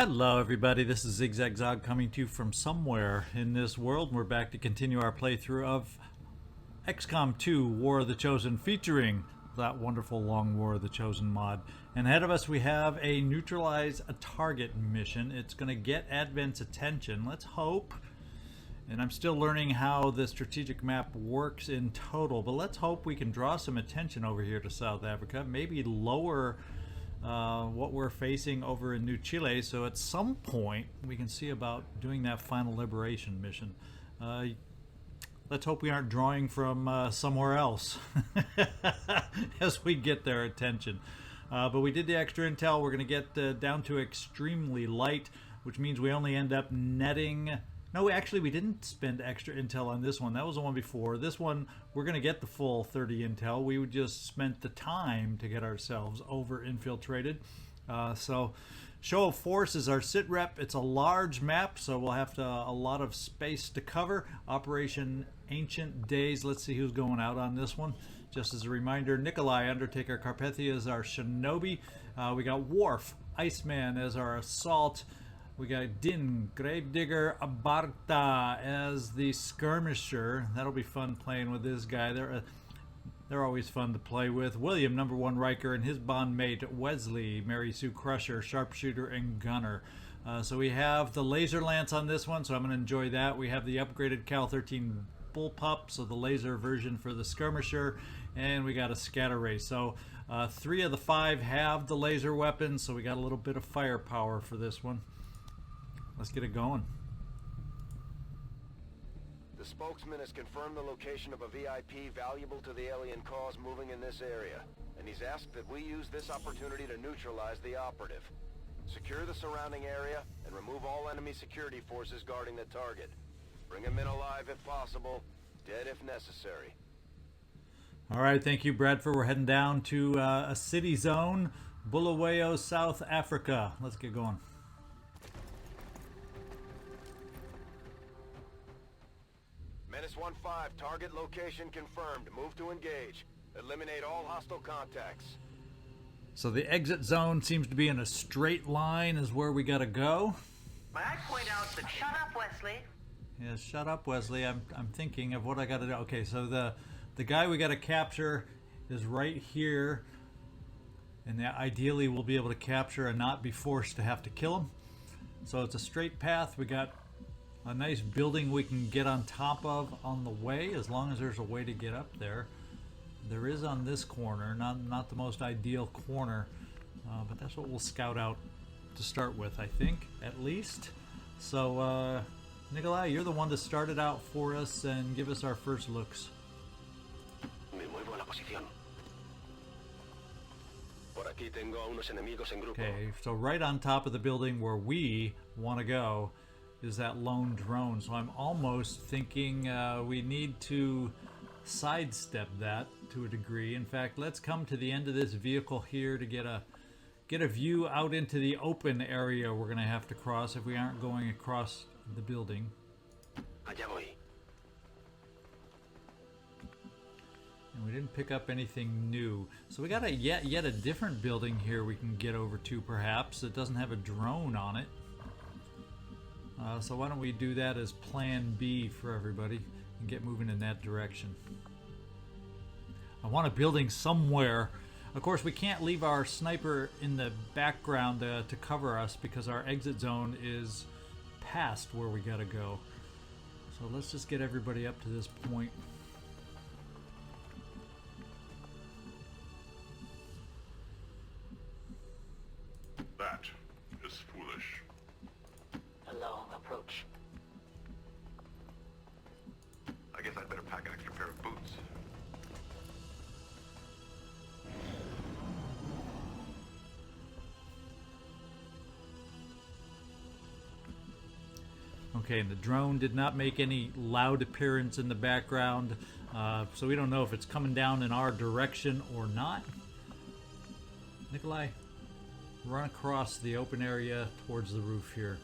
Hello everybody, this is ZigZagZog coming to you from somewhere in this world. We're back to continue our playthrough of XCom 2 War of the Chosen, featuring that wonderful Long War of the Chosen mod. And ahead of us we have a Neutralize a Target mission. It's going to get Advent's attention, let's hope. And I'm still learning how the strategic map works in total, but let's hope we can draw some attention over here to South Africa, maybe lower what we're facing over in New Chile, so at some point we can see about doing that final liberation mission. Let's hope we aren't drawing from somewhere else as we get their attention. But we did the extra intel. We're going to get down to extremely light, which means we only end up netting... No, actually we didn't spend extra intel on this one. That was the one before. This one, we're going to get the full 30 intel. We just spent the time to get ourselves over-infiltrated. So, Show of Force is our sit rep. It's a large map, so we'll have a lot of space to cover. Operation Ancient Days. Let's see who's going out on this one. Just as a reminder, Nikolai, Undertaker, Carpethia is our Shinobi. We got Worf, Iceman as our Assault. We got Din, Gravedigger, Barta as the Skirmisher. That'll be fun playing with this guy. They're always fun to play with. William, number 1 Riker, and his bond mate Wesley, Mary Sue Crusher, Sharpshooter, and Gunner. So we have the Laser Lance on this one, so I'm going to enjoy that. We have the upgraded Cal 13 Bullpup, so the laser version for the Skirmisher, and we got a Scatter Ray. So 3 of the 5 have the laser weapons, so we got a little bit of firepower for this one. Let's get it going. The spokesman has confirmed the location of a VIP valuable to the alien cause moving in this area, and he's asked that we use this opportunity to neutralize the operative. Secure the surrounding area and remove all enemy security forces guarding the target. Bring him in alive if possible, dead if necessary. All right, thank you, Bradford. We're heading down to a city zone, Bulawayo, South Africa. Let's get going. Menace 1-5, target location confirmed. Move to engage. Eliminate all hostile contacts. So the exit zone seems to be in a straight line is where we gotta go. May I point out that... Shut up, Wesley. Yeah, shut up, Wesley. I'm thinking of what I gotta do. Okay, so the guy we gotta capture is right here. And ideally we'll be able to capture and not be forced to have to kill him. So it's a straight path. We got a nice building we can get on top of on the way, as long as there's a way to get up there. There is on this corner, not the most ideal corner, but that's what we'll scout out to start with, I think, at least. So, Nikolai, you're the one to start it out for us and give us our first looks. Okay, so right on top of the building where we want to go is that lone drone. So I'm almost thinking we need to sidestep that to a degree. In fact, let's come to the end of this vehicle here to get a view out into the open area we're going to have to cross if we aren't going across the building. And we didn't pick up anything new. So we got yet a different building here we can get over to, perhaps. It doesn't have a drone on it. So why don't we do that as plan B for everybody and get moving in that direction. I want a building somewhere. Of course, we can't leave our sniper in the background to cover us because our exit zone is past where we gotta go. So let's just get everybody up to this point. That is foolish. A long approach. I guess I'd better pack an extra pair of boots. Okay, and the drone did not make any loud appearance in the background, so we don't know if it's coming down in our direction or not. Nikolai, run across the open area towards the roof here.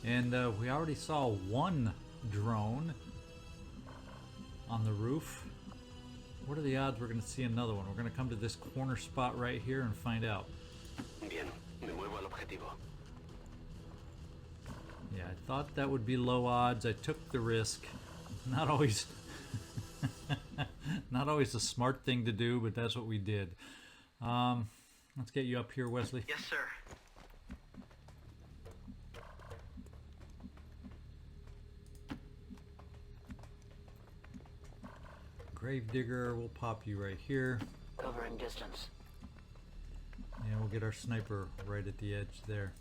And we already saw one drone on the roof. What are the odds we're going to see another one? We're going to come to this corner spot right here and find out. Bien, me muevo al objetivo. Yeah, I thought that would be low odds. I took the risk. Not always not always a smart thing to do, but that's what we did. Let's get you up here, Wesley. Yes, sir. Gravedigger, we'll pop you right here. Covering distance. And we'll get our sniper right at the edge there.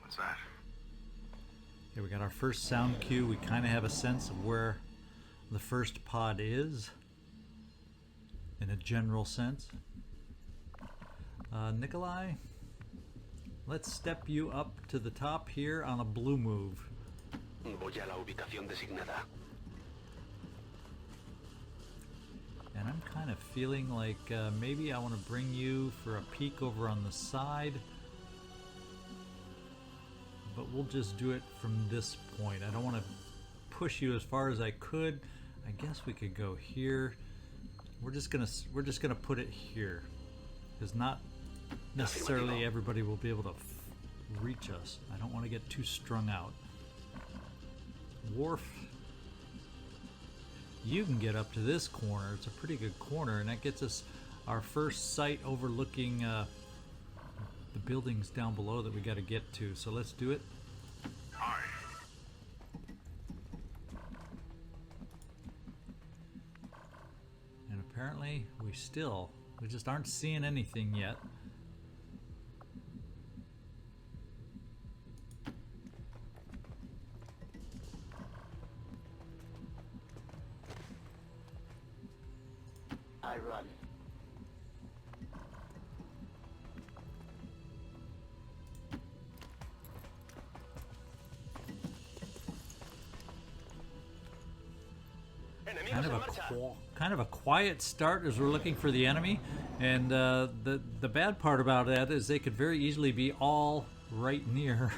What's that? Okay, we got our first sound cue. We kind of have a sense of where the first pod is, in a general sense. Nikolai, let's step you up to the top here on a blue move. Voy a la ubicación designada. And I'm kind of feeling like maybe I want to bring you for a peek over on the side. But we'll just do it from this point. I don't want to push you as far as I could. I guess we could go here. We're just gonna put it here, because not necessarily everybody will be able to reach us. I don't want to get too strung out. Worf, you can get up to this corner. It's a pretty good corner, and that gets us our first sight overlooking the buildings down below that we got to get to. So let's do it. Aye. And apparently we just aren't seeing anything yet. I run. Kind of a quiet start as we're looking for the enemy, and the bad part about that is they could very easily be all right near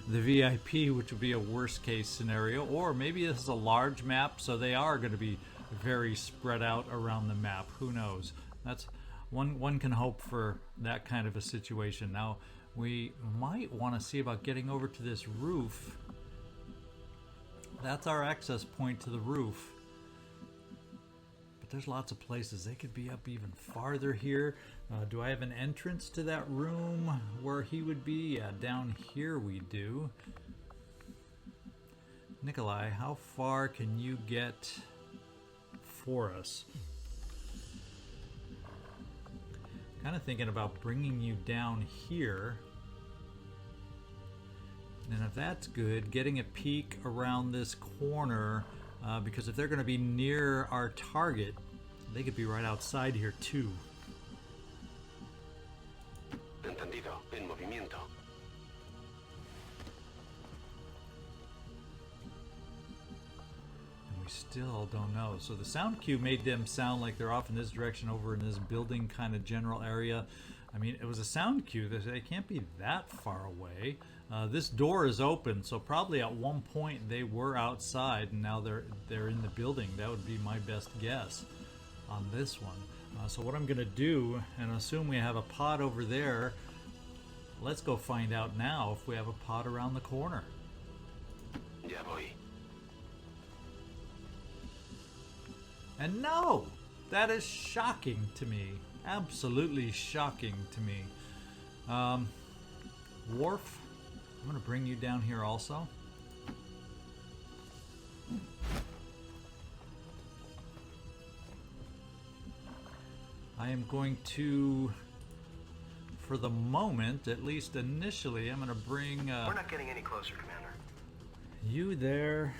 the VIP, which would be a worst case scenario. Or maybe this is a large map, so they are going to be very spread out around the map. Who knows? That's one can hope for that kind of a situation. Now we might want to see about getting over to this roof. That's our access point to the roof. But there's lots of places. They could be up even farther here. Do I have an entrance to that room where he would be? Yeah, down here we do. Nikolai, how far can you get for us? Kind of thinking about bringing you down here. And if that's good, getting a peek around this corner, because if they're going to be near our target, they could be right outside here too. Entendido. En movimiento. And we still don't know. So the sound cue made them sound like they're off in this direction, over in this building kind of general area. I mean, it was a sound cue. They can't be that far away. This door is open, so probably at one point they were outside, and now they're in the building. That would be my best guess on this one. So what I'm going to do, and assume we have a pod over there, let's go find out now if we have a pod around the corner. Ya voy. And no! That is shocking to me. Absolutely shocking to me. Worf, I'm going to bring you down here also. I am going to, for the moment, at least initially, I'm going to bring We're not getting any closer, Commander. you there.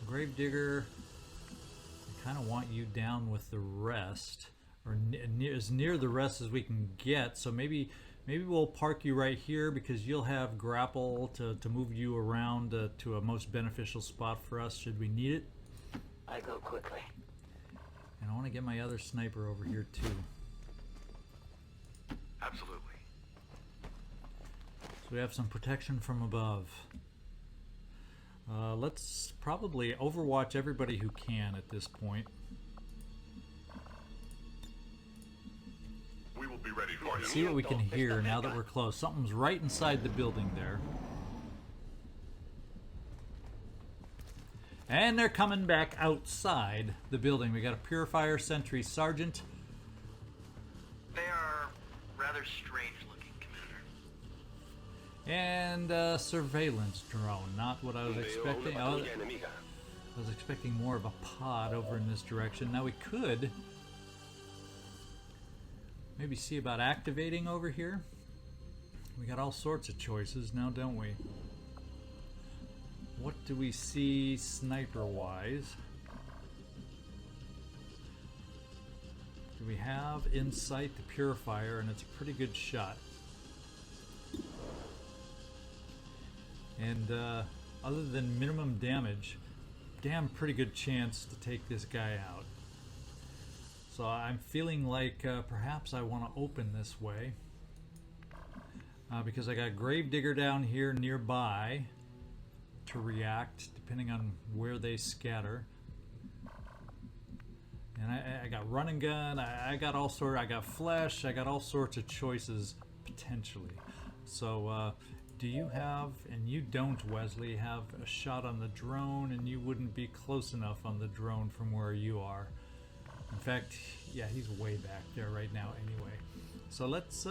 Gravedigger, I kind of want you down with the rest, or as near the rest as we can get. So maybe we'll park you right here, because you'll have grapple to move you around to a most beneficial spot for us should we need it. I go quickly. And I want to get my other sniper over here too. Absolutely. So we have some protection from above. Let's probably overwatch everybody who can at this point. We will be ready for you. See what we can hear now that we're close. Something's right inside the building there. And they're coming back outside the building. We got a Purifier Sentry Sergeant. They are rather strange looking, Commander. And a surveillance drone. Not what I was expecting. I was expecting more of a pod over in this direction. Now we could maybe see about activating over here. We got all sorts of choices now, don't we? What do we see sniper-wise? Do we have in sight the Purifier, and it's a pretty good shot. And other than minimum damage, damn pretty good chance to take this guy out. So I'm feeling like perhaps I want to open this way. Because I got Gravedigger down here nearby to react, depending on where they scatter. And I got run and gun, I got all sort, I got flesh, I got all sorts of choices potentially. So do you have, and you don't, Wesley, have a shot on the drone, and you wouldn't be close enough on the drone from where you are. In fact, yeah, he's way back there right now anyway. So let's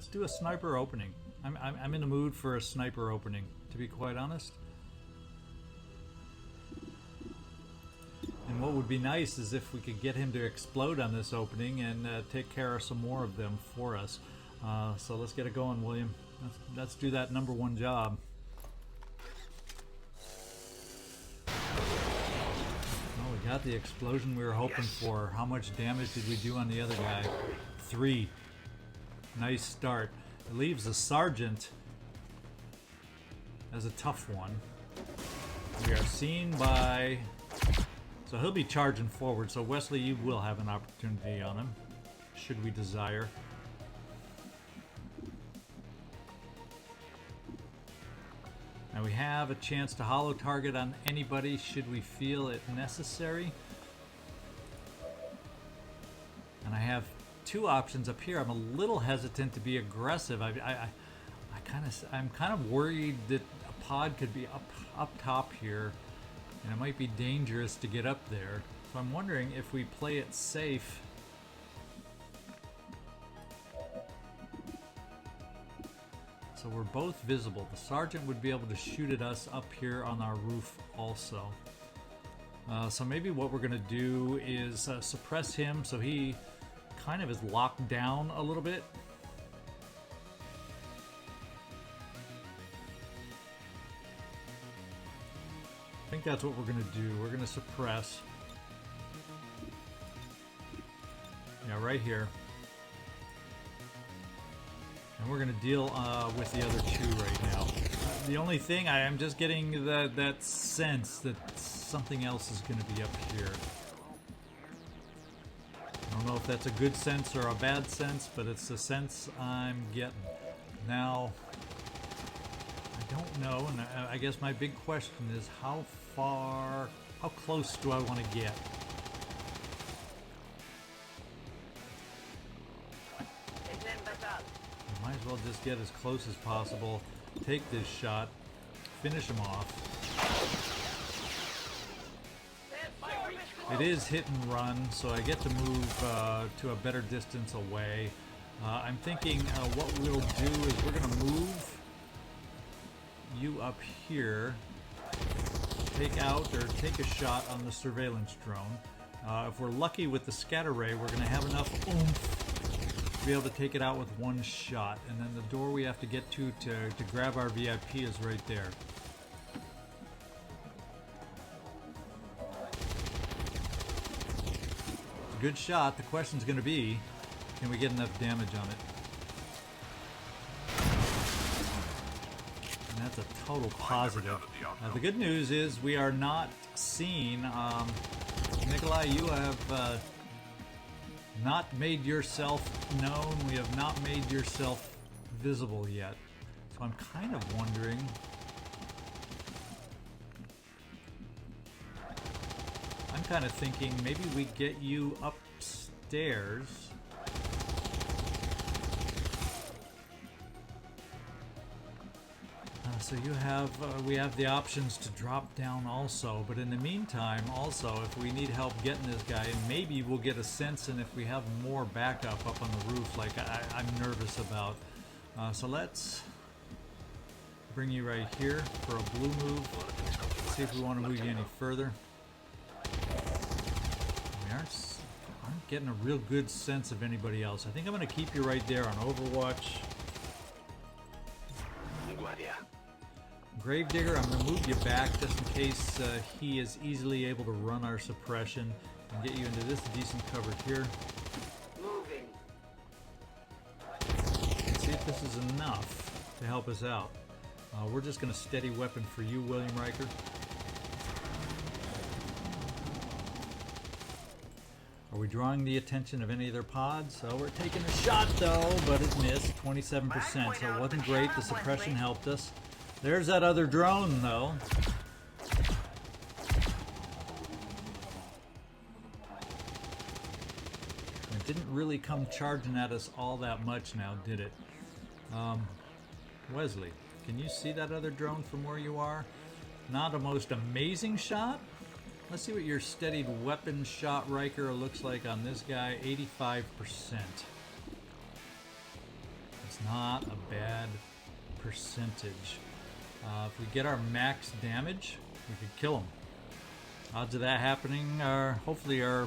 do a sniper opening. I'm in the mood for a sniper opening, to be quite honest. And what would be nice is if we could get him to explode on this opening and take care of some more of them for us. So let's get it going, William. Let's do that number one job. Oh, we got the explosion we were hoping for. How much damage did we do on the other guy? 3. Nice start. It leaves the sergeant as a tough one. We are seen by... So he'll be charging forward. So Wesley, you will have an opportunity on him, should we desire. Now we have a chance to hollow target on anybody should we feel it necessary. And I have 2 options up here. I'm a little hesitant to be aggressive. I'm kind of worried that a pod could be up top here, and it might be dangerous to get up there. So I'm wondering if we play it safe. So we're both visible. The sergeant would be able to shoot at us up here on our roof also. So maybe what we're going to do is suppress him so he kind of is locked down a little bit. I think that's what we're going to do. We're going to suppress. Yeah, right here. And we're going to deal with the other 2 right now. The only thing, I am just getting that sense that something else is going to be up here. I don't know if that's a good sense or a bad sense, but it's the sense I'm getting. Now, I don't know, and I guess my big question is how close do I want to get? I might as well just get as close as possible, take this shot, finish him off. It is hit and run, so I get to move to a better distance away. I'm thinking what we'll do is we're going to move you up here, take out or take a shot on the surveillance drone. If we're lucky with the scatter ray, we're going to have enough oomph to be able to take it out with 1 shot. And then the door we have to get to grab our VIP is right there. Good shot. The question's going to be, can we get enough damage on it? And that's a total positive. The good news is we are not seen. Nikolai, you have not made yourself known. We have not made yourself visible yet. So I'm kind of wondering. I'm kind of thinking maybe we get you upstairs. So you have, we have the options to drop down also, but in the meantime, also, if we need help getting this guy in, maybe we'll get a sense, and if we have more backup up on the roof, like I'm nervous about. So let's bring you right here for a blue move. See if we want to move you any further. We aren't getting a real good sense of anybody else. I think I'm going to keep you right there on Overwatch. Gravedigger, I'm going to move you back just in case he is easily able to run our suppression and get you into this decent cover here. Moving. Let's see if this is enough to help us out. We're just going to steady weapon for you, William Riker. Are we drawing the attention of any of their pods? We're taking a shot though, but it missed 27%, so it wasn't great. The suppression helped us. There's that other drone, though. It didn't really come charging at us all that much now, did it? Wesley, can you see that other drone from where you are? Not a most amazing shot. Let's see what your steadied weapon shot Riker looks like on this guy. 85%. It's not a bad percentage. If we get our max damage, we could kill him. Odds of that happening are hopefully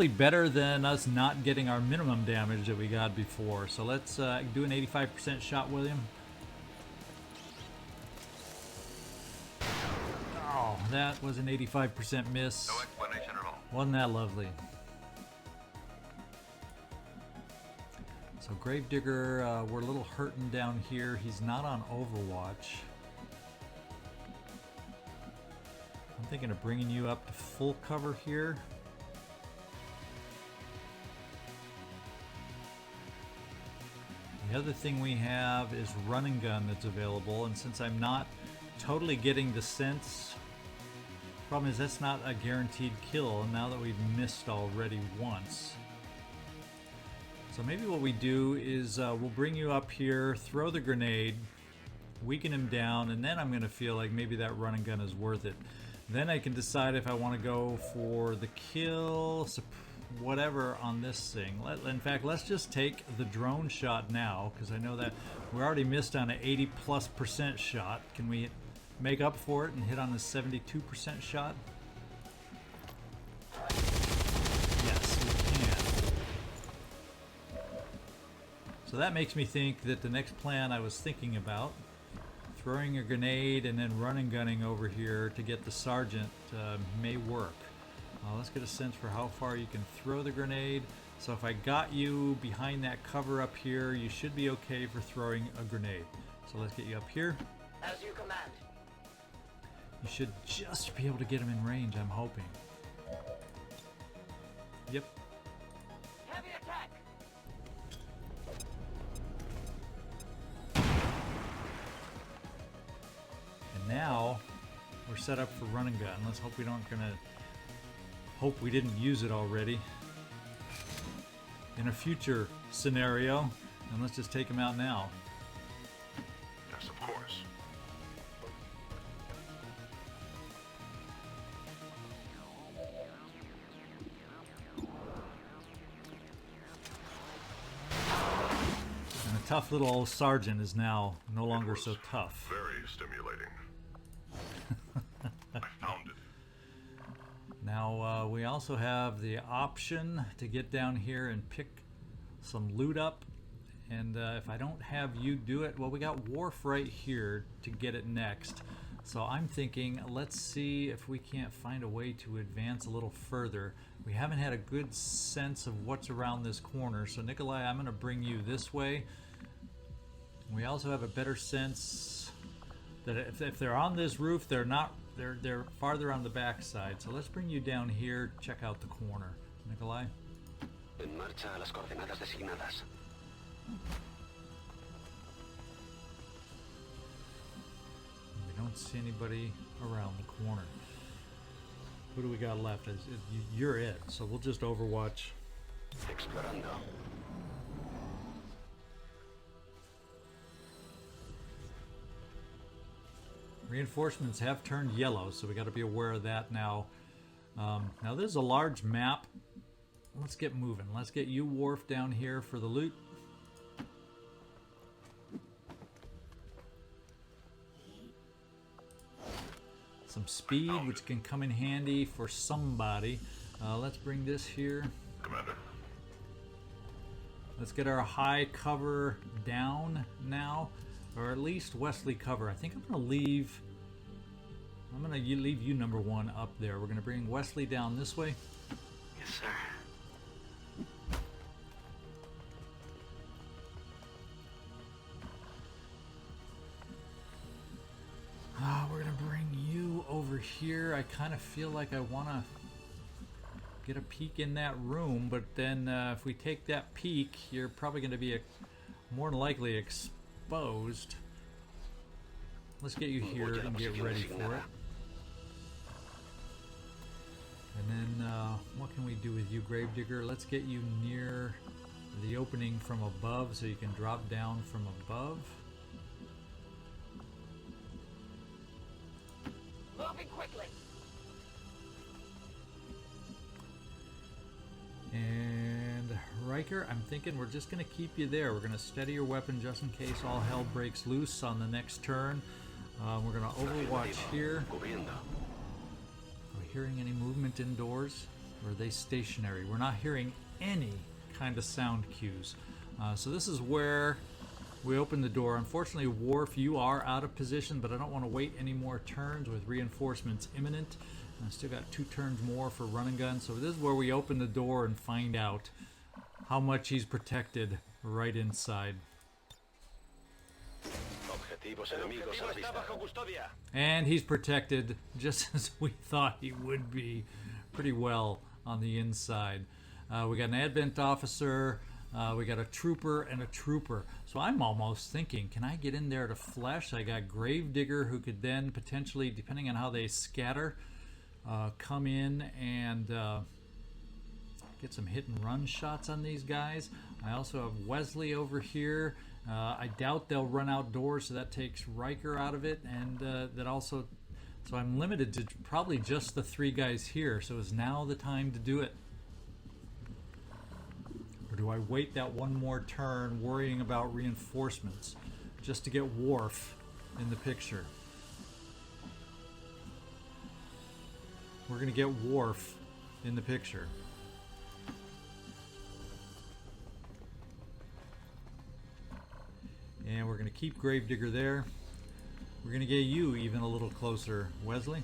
better than us not getting our minimum damage that we got before. So let's do an 85% shot, William. Oh, that was an 85% miss. No explanation at all. Wasn't that lovely? So Gravedigger, we're a little hurting down here. He's not on Overwatch. I'm thinking of bringing you up to full cover here. The other thing we have is run and gun that's available, and since I'm not totally getting the sense, problem is that's not a guaranteed kill now that we've missed already once. So maybe what we do is we'll bring you up here, throw the grenade, weaken him down, and then I'm going to feel like maybe that run and gun is worth it. Then I can decide if I want to go for the kill, whatever on this thing. In fact, let's just take the drone shot now, because I know that we already missed on an 80+% shot. Can we make up for it and hit on a 72% shot? So that makes me think that the next plan I was thinking about, throwing a grenade and then run and gunning over here to get the sergeant, may work. Let's get a sense for how far you can throw the grenade. So if I got you behind that cover up here, you should be okay for throwing a grenade. So let's get you up here. As you command. You should just be able to get him in range, I'm hoping. Yep. Heavy attack. Now we're set up for run and gun. Let's hope we hope we didn't use it already in a future scenario, and let's just take him out now. Yes, of course. And a tough little old sergeant is now no longer so tough. Very stimulating. I found it. Now we also have the option to get down here and pick some loot up, and if I don't have you do it, well, we got Worf right here to get it next. So I'm thinking, let's see if we can't find a way to advance a little further. We haven't had a good sense of what's around this corner, so Nikolai, I'm going to bring you this way. We also have a better sense that if they're on this roof, they're farther on the back side. So let's bring you down here, check out the corner. Nikolai? En marcha a las coordenadas designadas. We don't see anybody around the corner. Who do we got left? You're it, so we'll just overwatch. Explorando. Reinforcements have turned yellow, so we got to be aware of that now. Now there's a large map. Let's get moving. Let's get you, Worf, down here for the loot. Some speed, which can come in handy for somebody. Let's bring this here. Commander. Let's get our high cover down now, or at least Wesley cover. I think I'm gonna leave you number 1 up there. We're gonna bring Wesley down this way. Yes, sir. We're gonna bring you over here. I kind of feel like I wanna get a peek in that room, but then if we take that peek, you're probably gonna be more than likely exposed. Let's get you here and get ready for it. And then what can we do with you, Gravedigger? Let's get you near the opening from above so you can drop down from above. Moving quickly. And Riker, I'm thinking we're just going to keep you there. We're going to steady your weapon just in case all hell breaks loose on the next turn. We're going to overwatch here. Are we hearing any movement indoors? Or are they stationary? We're not hearing any kind of sound cues. So this is where we open the door. Unfortunately, Worf, you are out of position, but I don't want to wait any more turns with reinforcements imminent. I still got 2 turns more for run and gun. So this is where we open the door and find out how much he's protected right inside. And he's protected just as we thought he would be, pretty well on the inside. We got an Advent officer, we got a trooper and a trooper. So I'm almost thinking, can I get in there to flesh? I got Gravedigger, who could then potentially, depending on how they scatter, come in and get some hit and run shots on these guys. I also have Wesley over here. I doubt they'll run outdoors, so that takes Riker out of it, and that also, so I'm limited to probably just the 3 guys here. So is now the time to do it? Or do I wait that one more turn worrying about reinforcements just to get Worf in the picture? We're going to get Worf in the picture. And we're going to keep Gravedigger there. We're going to get you even a little closer, Wesley.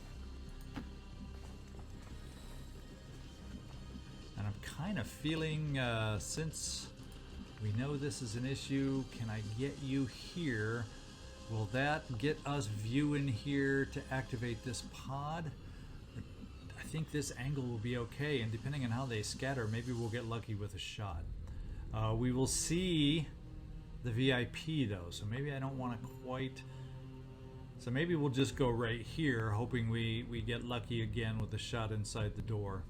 And I'm kind of feeling, since we know this is an issue, can I get you here? Will that get us view in here to activate this pod? I think this angle will be okay, and depending on how they scatter, maybe we'll get lucky with a shot. We will see the VIP though, so maybe I don't want to quite, so maybe we'll just go right here, hoping we get lucky again with a shot inside the door.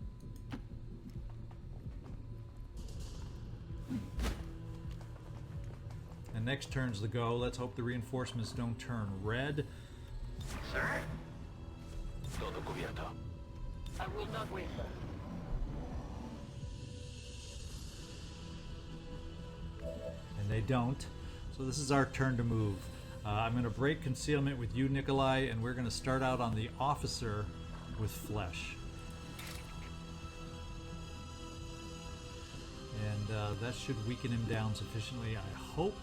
And next turn's the go. Let's hope the reinforcements don't turn red. Sir? I will not wait. And they don't. So this is our turn to move. I'm going to break concealment with you, Nikolai, and we're going to start out on the officer with flesh. And that should weaken him down sufficiently, I hope.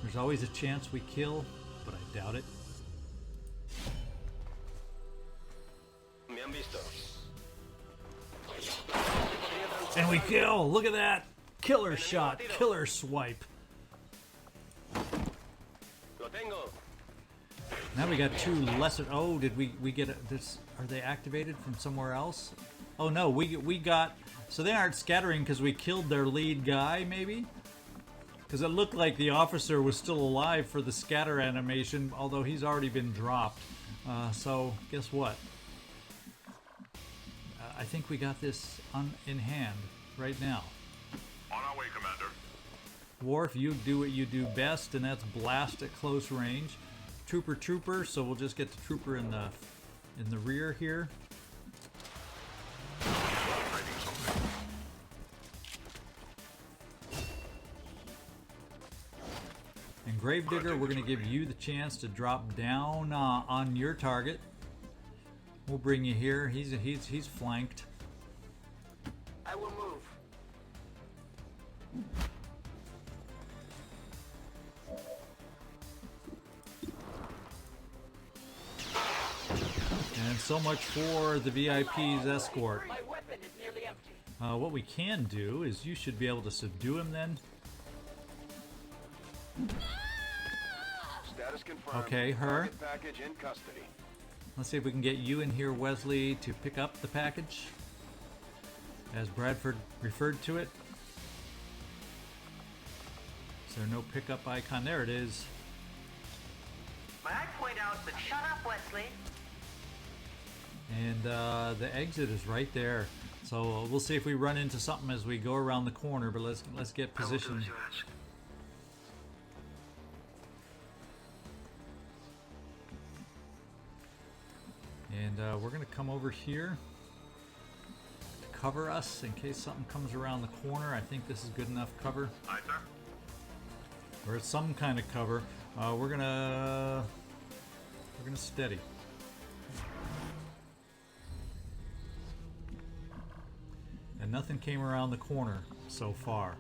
There's always a chance we kill, but I doubt it. And we kill! Look at that! Killer shot, killer swipe. Now we got 2 lesser. Oh, did we get this? Are they activated from somewhere else? Oh no, we got. So they aren't scattering because we killed their lead guy, maybe? because it looked like the officer was still alive for the scatter animation, although he's already been dropped. So guess what? I think we got this in hand right now. On our way, Commander. Worf, you do what you do best, and that's blast at close range. Trooper, so we'll just get the trooper in the rear here. Trading something. And Gravedigger, we're going to give you the chance to drop down on your target. We'll bring you here. He's flanked. I will move. And so much for the VIP's escort. My weapon is nearly empty. What we can do is you should be able to subdue him then. Status confirmed. Okay, her. Target package in custody. Let's see if we can get you in here, Wesley, to pick up the package, as Bradford referred to it. Is there no pickup icon? There it is. May I point out that shut up, Wesley. And the exit is right there. So we'll see if we run into something as we go around the corner, but let's get I will do positioned. as you ask. And we're going to come over here to cover us in case something comes around the corner. I think this is good enough cover. Aye, sir. Or it's some kind of cover. We're gonna steady. And nothing came around the corner so far.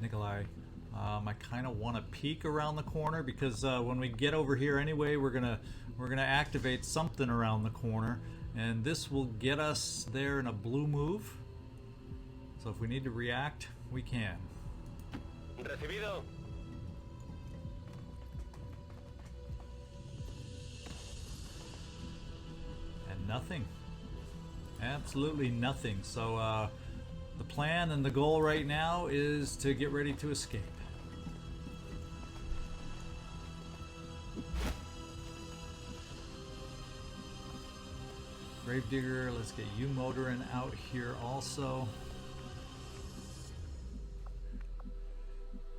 Nikolai, I kind of want to peek around the corner because when we get over here anyway, we're gonna activate something around the corner, and this will get us there in a blue move. So if we need to react, we can. Recibido. And nothing. Absolutely nothing. So the plan and the goal right now is to get ready to escape. Gravedigger, let's get you motoring out here also.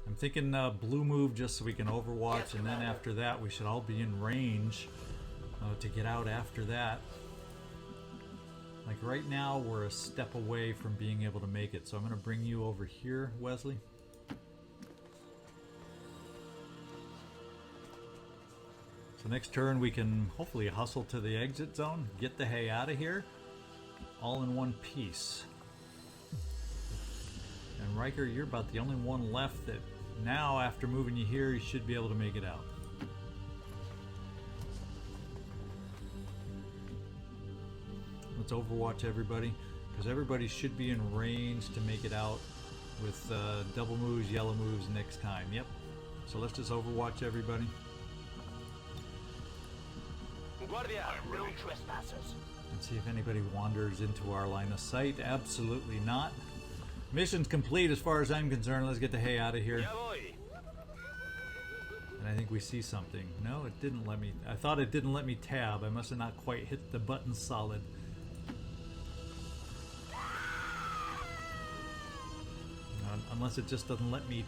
I'm thinking blue move just so we can overwatch, and then after that we should all be in range to get out after that. Like right now we're a step away from being able to make it, so I'm going to bring you over here, Wesley. So next turn we can hopefully hustle to the exit zone, get the hay out of here, all in one piece. And Riker, you're about the only one left that now, after moving you here, you should be able to make it out. Let's overwatch everybody, because everybody should be in range to make it out with double moves, yellow moves next time. Yep. So let's just overwatch everybody. Guardia. No trespassers. And see if anybody wanders into our line of sight. Absolutely not. Mission's complete as far as I'm concerned. Let's get the hay out of here. Ya voy. And I think we see something. No, it didn't let me. I thought it didn't let me tab. I must have not quite hit the button solid. Unless it just doesn't let me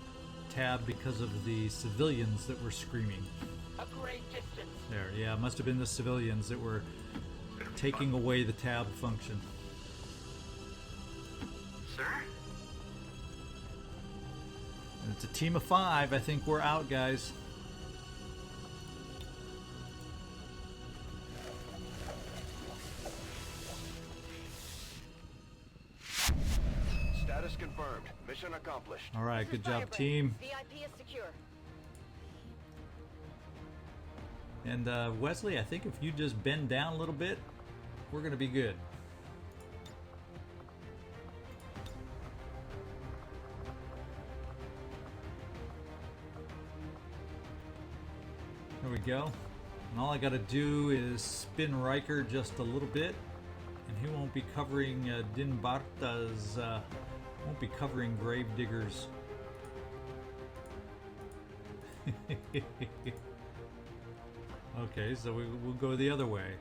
tab because of the civilians that were screaming. A great distance. There, yeah, it must have been the civilians that were taking away the tab function. Sir? And it's a team of 5. I think we're out, guys. Status confirmed. Mission accomplished. All right, good job, team. VIP is secure. And Wesley, I think if you just bend down a little bit, we're going to be good. There we go. And all I got to do is spin Riker just a little bit, and he won't be covering Din Barta's Won't be covering Gravediggers. Okay, so we'll go the other way.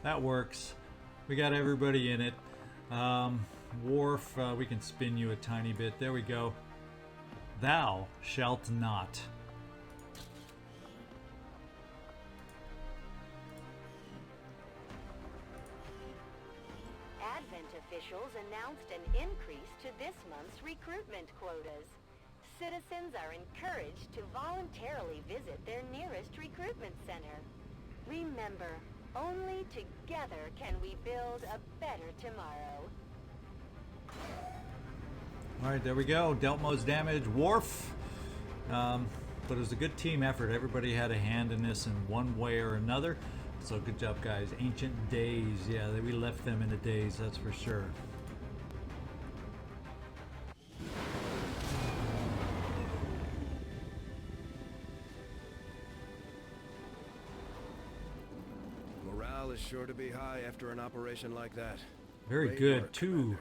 That works. We got everybody in it. Worf, we can spin you a tiny bit. There we go. Thou shalt not. Advent officials announced an increase to this month's recruitment quotas. Citizens are encouraged to voluntarily visit their nearest recruitment center. Remember, only together can we build a better tomorrow. Alright, there we go. Dealt most damage. Worf. But it was a good team effort. Everybody had a hand in this in one way or another. So good job, guys. Ancient days. Yeah, we left them in a daze, that's for sure. Morale is sure to be high after an operation like that. Very Great good. work, Two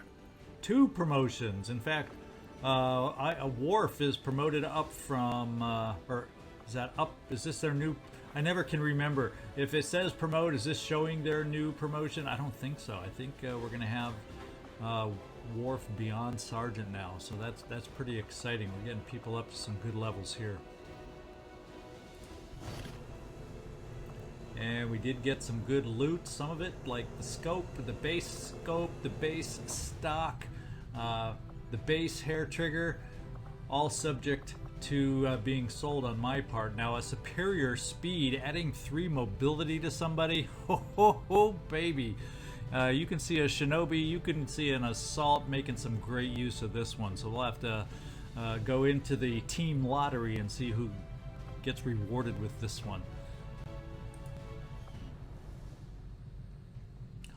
Commander. promotions. In fact, Worf is promoted up from, or is that up? Is this their new? I never can remember. If it says promote, is this showing their new promotion? I don't think so. I think we're gonna have Worf beyond Sergeant now, so that's pretty exciting. We're getting people up to some good levels here. And we did get some good loot, some of it, like the scope, the base stock, the base hair trigger, all subject to being sold on my part. Now, a superior speed, adding 3 mobility to somebody, ho, baby. You can see a Shinobi, you can see an Assault making some great use of this one. So we'll have to go into the team lottery and see who gets rewarded with this one.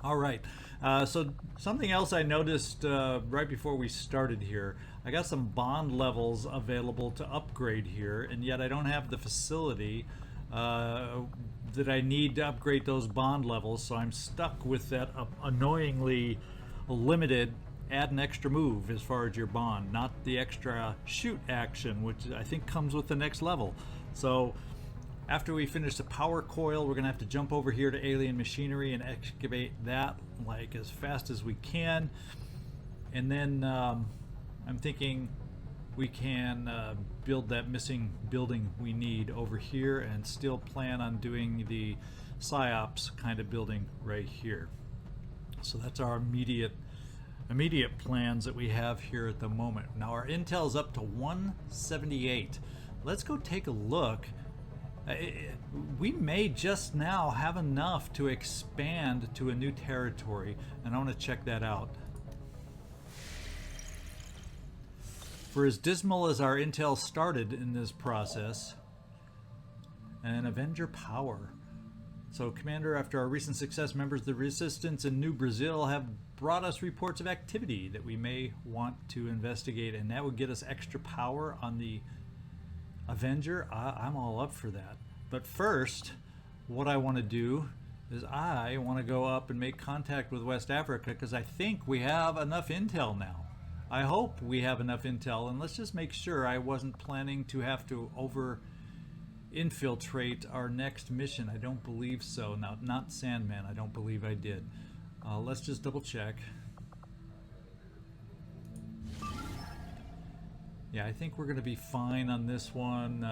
All right, so something else I noticed right before we started here, I got some bond levels available to upgrade here, and yet I don't have the facility that I need to upgrade those bond levels, so I'm stuck with that annoyingly limited add an extra move as far as your bond, not the extra shoot action, which I think comes with the next level. So after we finish the power coil, we're gonna have to jump over here to alien machinery and excavate that like as fast as we can. And then I'm thinking we can build that missing building we need over here, and still plan on doing the PSYOPs kind of building right here. So that's our immediate plans that we have here at the moment. Now our intel's up to 178. Let's go take a look. We may just now have enough to expand to a new territory, and I want to check that out. For as dismal as our intel started in this process, an Avenger power. So, Commander, after our recent success, members of the Resistance in New Brazil have brought us reports of activity that we may want to investigate, and that would get us extra power on the Avenger. I'm all up for that. But first, what I want to do is I want to go up and make contact with West Africa, because I think we have enough intel now. I hope we have enough intel, and let's just make sure I wasn't planning to have to infiltrate our next mission. I don't believe so. Now, not Sandman. I don't believe I did. Let's just double check. Yeah, I think we're going to be fine on this one.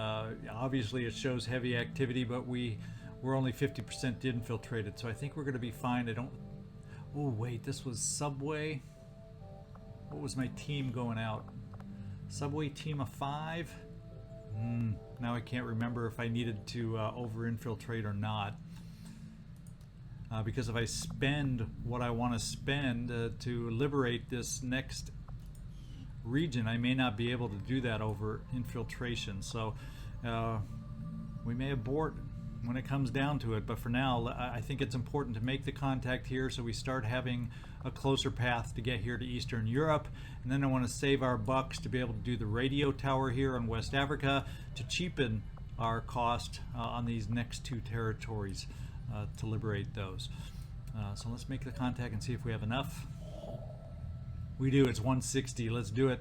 Obviously, it shows heavy activity, but we're only 50% infiltrated, so I think we're going to be fine. I don't... Oh, wait, this was Subway? What was my team going out? Subway team of 5? Now I can't remember if I needed to over-infiltrate or not. Because if I spend what I want to spend to liberate this next region, I may not be able to do that over infiltration. So we may abort when it comes down to it. But for now, I think it's important to make the contact here so we start having a closer path to get here to Eastern Europe. And then I want to save our bucks to be able to do the radio tower here in West Africa to cheapen our cost on these next 2 territories to liberate those. So let's make the contact and see if we have enough. We do. It's 160. Let's do it.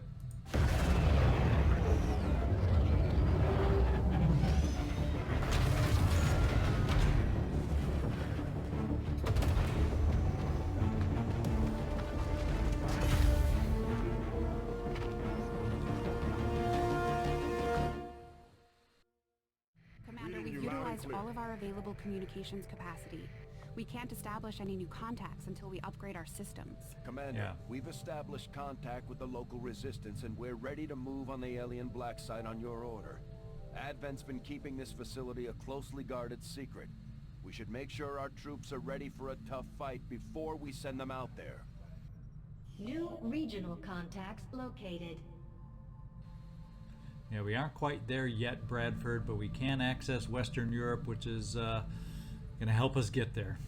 Commander, we've utilized all of our available communications capacity. We can't establish any new contacts until we upgrade our systems. Commander, we've established contact with the local resistance and we're ready to move on the alien black site on your order. Advent's been keeping this facility a closely guarded secret. We should make sure our troops are ready for a tough fight before we send them out there. New regional contacts located. Yeah, we aren't quite there yet, Bradford, but we can access Western Europe, which is going to help us get there.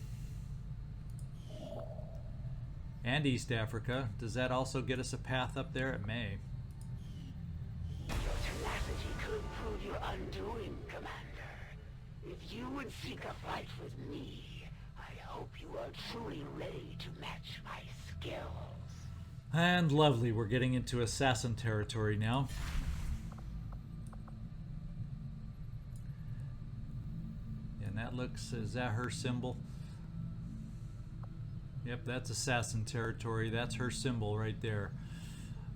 And East Africa. Does that also get us a path up there? It may. Your tenacity could prove your undoing, Commander. If you would seek a fight with me, I hope you are truly ready to match my skills. And lovely, we're getting into assassin territory now. And that looks, is that her symbol? Yep, that's assassin territory. That's her symbol right there.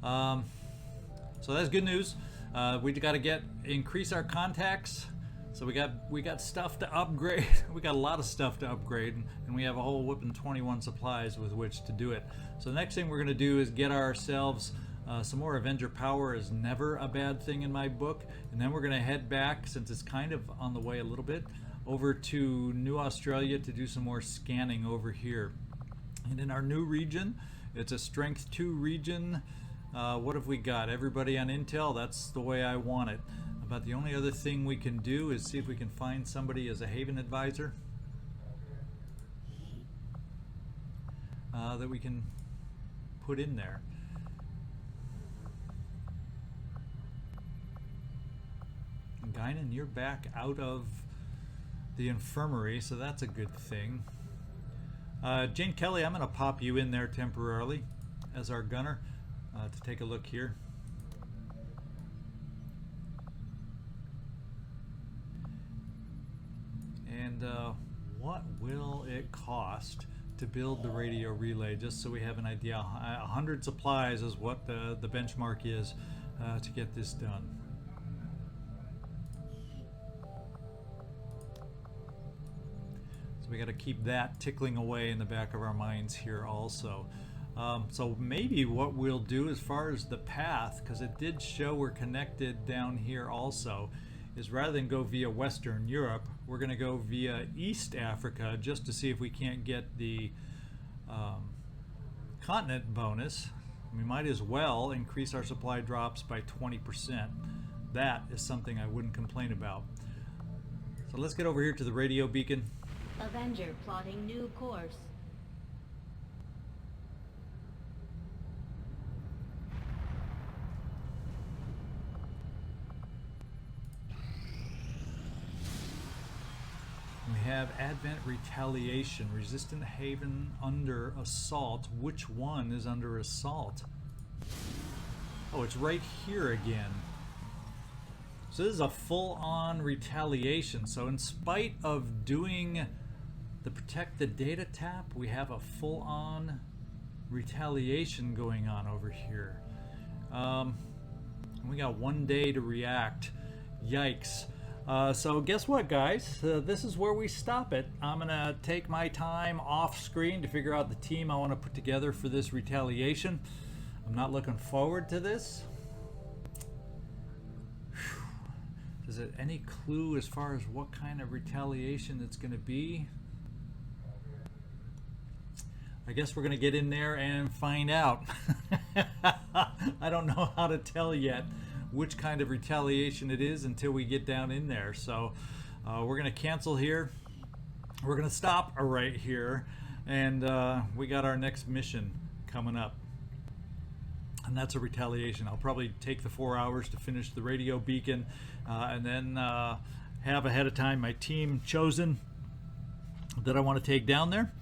So that's good news. We got to increase our contacts. So we got stuff to upgrade. We got a lot of stuff to upgrade, and we have a whole whooping 21 supplies with which to do it. So the next thing we're going to do is get ourselves some more Avenger power. Is never a bad thing in my book. And then we're going to head back, since it's kind of on the way a little bit, over to New Australia to do some more scanning over here. And in our new region, it's a Strength 2 region. What have we got? Everybody on Intel? That's the way I want it. About the only other thing we can do is see if we can find somebody as a Haven advisor that we can put in there. And Guinan, you're back out of the infirmary, so that's a good thing. Jane Kelly, I'm going to pop you in there temporarily as our gunner to take a look here. And what will it cost to build the radio relay, just so we have an idea? 100 supplies is what the benchmark is to get this done. We got to keep that tickling away in the back of our minds here also. So maybe what we'll do as far as the path, because it did show we're connected down here also, is rather than go via Western Europe, we're going to go via East Africa just to see if we can't get the continent bonus. We might as well increase our supply drops by 20%. That is something I wouldn't complain about. So let's get over here to the radio beacon. Avenger plotting new course. We have Advent Retaliation, Resistant Haven under assault. Which one is under assault? Oh, it's right here again. So this is a full-on retaliation. So in spite of doing the Protect the Data tap, we have a full-on retaliation going on over here. We got 1 day to react. Yikes. So guess what, guys? This is where we stop it. I'm going to take my time off screen to figure out the team I want to put together for this retaliation. I'm not looking forward to this. Is it any clue as far as what kind of retaliation it's going to be? I guess we're going to get in there and find out. I don't know how to tell yet which kind of retaliation it is until we get down in there. So we're going to cancel here. We're going to stop right here. And we got our next mission coming up. And that's a retaliation. I'll probably take the 4 hours to finish the radio beacon and then have ahead of time my team chosen that I want to take down there.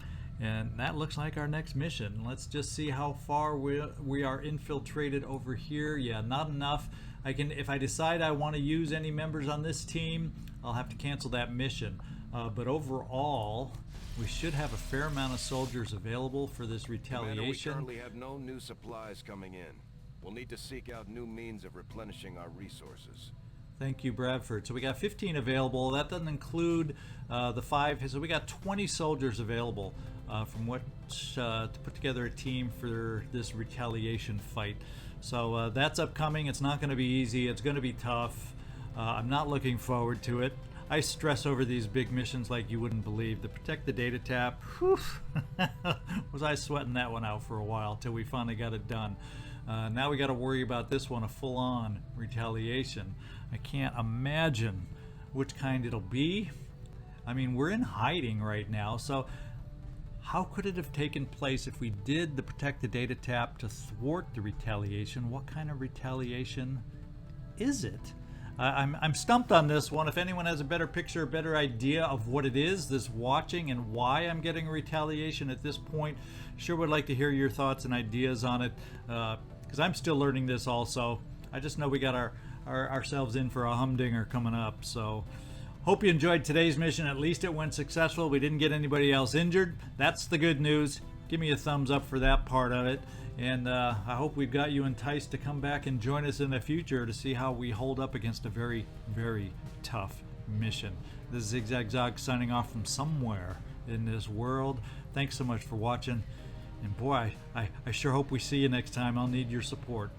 And that looks like our next mission. Let's just see how far we are infiltrated over here. Yeah, not enough. If I decide I want to use any members on this team, I'll have to cancel that mission. But overall, we should have a fair amount of soldiers available for this retaliation. Commander, we currently have no new supplies coming in. We'll need to seek out new means of replenishing our resources. Thank you, Bradford. So we got 15 available. That doesn't include the 5. So we got 20 soldiers available from to put together a team for this retaliation fight. So that's upcoming. It's not going to be easy. It's going to be tough. I'm not looking forward to it. I stress over these big missions like you wouldn't believe. The Protect the Data Tap, whew, was I sweating that one out for a while till we finally got it done. Now we got to worry about this one, a full-on retaliation. I can't imagine which kind it'll be. I mean, we're in hiding right now, so how could it have taken place if we did the Protect the Data Tap to thwart the retaliation? What kind of retaliation is it? I'm stumped on this one. If anyone has a better picture, a better idea of what it is, this watching, and why I'm getting retaliation at this point, sure would like to hear your thoughts and ideas on it, because I'm still learning this also. I just know we got ourselves in for a humdinger coming up. So hope you enjoyed today's mission. At least it went successful. We didn't get anybody else injured. That's the good news. Give me a thumbs up for that part of it. And I hope we've got you enticed to come back and join us in the future to see how we hold up against a very, very tough mission. This is ZigZagZog signing off from somewhere in this world. Thanks so much for watching. And boy, I sure hope we see you next time. I'll need your support.